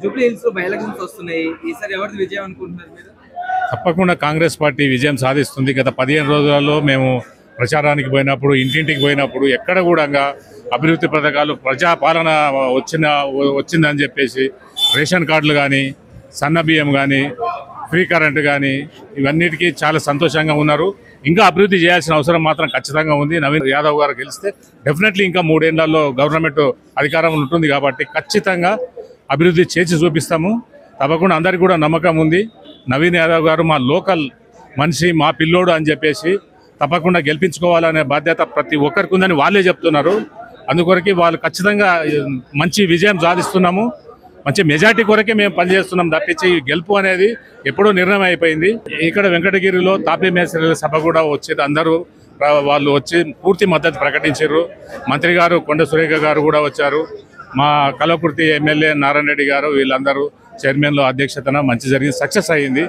Jubilee hills లో by elections వస్తున్నాయి. ఈసారి ఎవరిది విజయం అనుకుంటున్నారు మీరు? తప్పకుండా కాంగ్రెస్ పార్టీ విజయం సాధిస్తుంది. గత 15 రోజులలో మేము ప్రచారానికి పోయినప్పుడు, ఇంటింటికి పోయినప్పుడు ఎక్కడ కూడా అభివృద్ధి పథకాలు, ప్రజాపాలన వచ్చిందని చెప్పేసి రేషన్ కార్డులు కానీ, సన్న బియ్యం కానీ, ఫ్రీ కరెంటు కానీ ఇవన్నిటికీ చాలా సంతోషంగా ఉన్నారు. ఇంకా అభివృద్ధి చేయాల్సిన అవసరం మాత్రం ఖచ్చితంగా ఉంది. నవీన్ యాదవ్ గారు గెలిస్తే డెఫినెట్లీ ఇంకా 3 ఏళ్లలో గవర్నమెంట్ అధికారం ఉంటుంది కాబట్టి ఖచ్చితంగా అభివృద్ధి చేసి చూపిస్తాము. తప్పకుండా అందరికీ కూడా నమ్మకం ఉంది. నవీన్ యాదవ్ గారు మా లోకల్ మనిషి, మా పిల్లోడు అని చెప్పేసి తప్పకుండా గెలిపించుకోవాలనే బాధ్యత ప్రతి ఒక్కరికి ఉందని వాళ్ళే చెప్తున్నారు. అందుకొరకే వాళ్ళు ఖచ్చితంగా మంచి విజయం సాధిస్తున్నాము. మంచి మెజార్టీ కొరకే మేము పనిచేస్తున్నాం తప్పించి గెలుపు అనేది ఎప్పుడో నిర్ణయం అయిపోయింది. ఇక్కడ వెంకటగిరిలో తాపీ మేస్త్రీల సభ కూడా వచ్చేది. అందరూ వాళ్ళు వచ్చి పూర్తి మద్దతు ప్రకటించారు. మంత్రి గారు కొండ సురేఖ గారు కూడా వచ్చారు. మా కలవకుర్తి ఎమ్మెల్యే నారాయణ రెడ్డి గారు వీళ్ళందరూ చైర్మన్లో అధ్యక్షతన మంచి జరిగింది, సక్సెస్ అయ్యింది.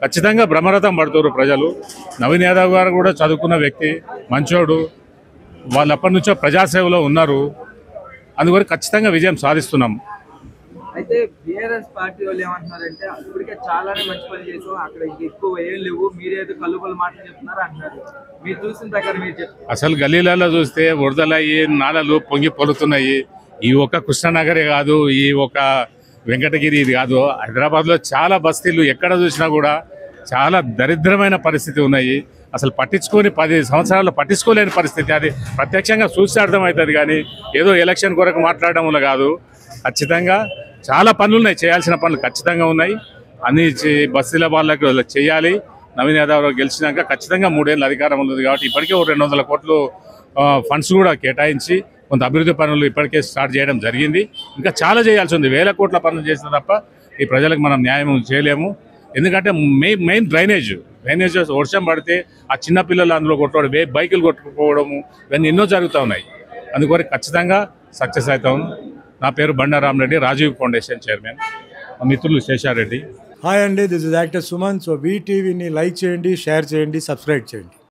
ఖచ్చితంగా బ్రహ్మరథం పడుతున్నారు ప్రజలు. నవీన్ యాదవ్ గారు కూడా చదువుకున్న వ్యక్తి, మంచోడు. వాళ్ళు అప్పటి నుంచో ప్రజాసేవలో ఉన్నారు. అందువరకు ఖచ్చితంగా విజయం సాధిస్తున్నాం. అయితే బీఆర్ఎస్ పార్టీ వాళ్ళు ఏమంటున్నారంటే ఇప్పటికే చాలానే మంచి పని చేసాం, అక్కడ ఎక్కువ ఏం లేవు, మీరేదో కల్లుబలు మాటలు చెప్తున్నారు అంటున్నారు. మీరు చూసిన ప్రకారం మీరు చెప్తారు. అసలు గల్లీలలో చూస్తే వరదలయ్యి నాలలు పొంగి పొలుతున్నాయి. ఈ ఒక్క కృష్ణనగరే కాదు, ఈ ఒక్క వెంకటగిరి ఇది కాదు, హైదరాబాద్లో చాలా బస్తీలు ఎక్కడ చూసినా కూడా చాలా దరిద్రమైన పరిస్థితి ఉన్నాయి. అసలు పట్టించుకొని 10 సంవత్సరాలు పట్టించుకోలేని పరిస్థితి. అది ప్రత్యక్షంగా చూస్తే అర్థమవుతుంది కానీ ఏదో ఎలక్షన్ కొరకు మాట్లాడడం వల్ల కాదు. ఖచ్చితంగా చాలా పనులు ఉన్నాయి, చేయాల్సిన పనులు ఖచ్చితంగా ఉన్నాయి. అన్ని బస్తీల వాళ్ళకి చేయాలి. నవీన్ యాదవ్ గెలిచినాక ఖచ్చితంగా 3 ఏళ్ళు అధికారం ఉంది కాబట్టి ఇప్పటికే 200 కోట్లు ఫండ్స్ కూడా కేటాయించి కొంత అభివృద్ధి పనులు ఇప్పటికే స్టార్ట్ చేయడం జరిగింది. ఇంకా చాలా చేయాల్సి ఉంది. 1000 కోట్ల పనులు చేసిన తప్ప ఈ ప్రజలకు మనం న్యాయం చేయలేము. ఎందుకంటే మెయిన్ డ్రైనేజ్ వర్షం పడితే ఆ చిన్నపిల్లలు అందులో కొట్టుకోవడం, బైకులు కొట్టుకోవడము ఇవన్నీ ఎన్నో జరుగుతూ ఉన్నాయి. అందుకొరకు ఖచ్చితంగా సక్సెస్ అవుతాము. నా పేరు బండారామరెడ్డి, రాజీవ్ ఫౌండేషన్ చైర్మన్. మా మిత్రులు శేషారెడ్డి. హాయ్ అండి, this is actor Suman. So వీటీవీని లైక్ చేయండి, షేర్ చేయండి, సబ్స్క్రైబ్ చేయండి.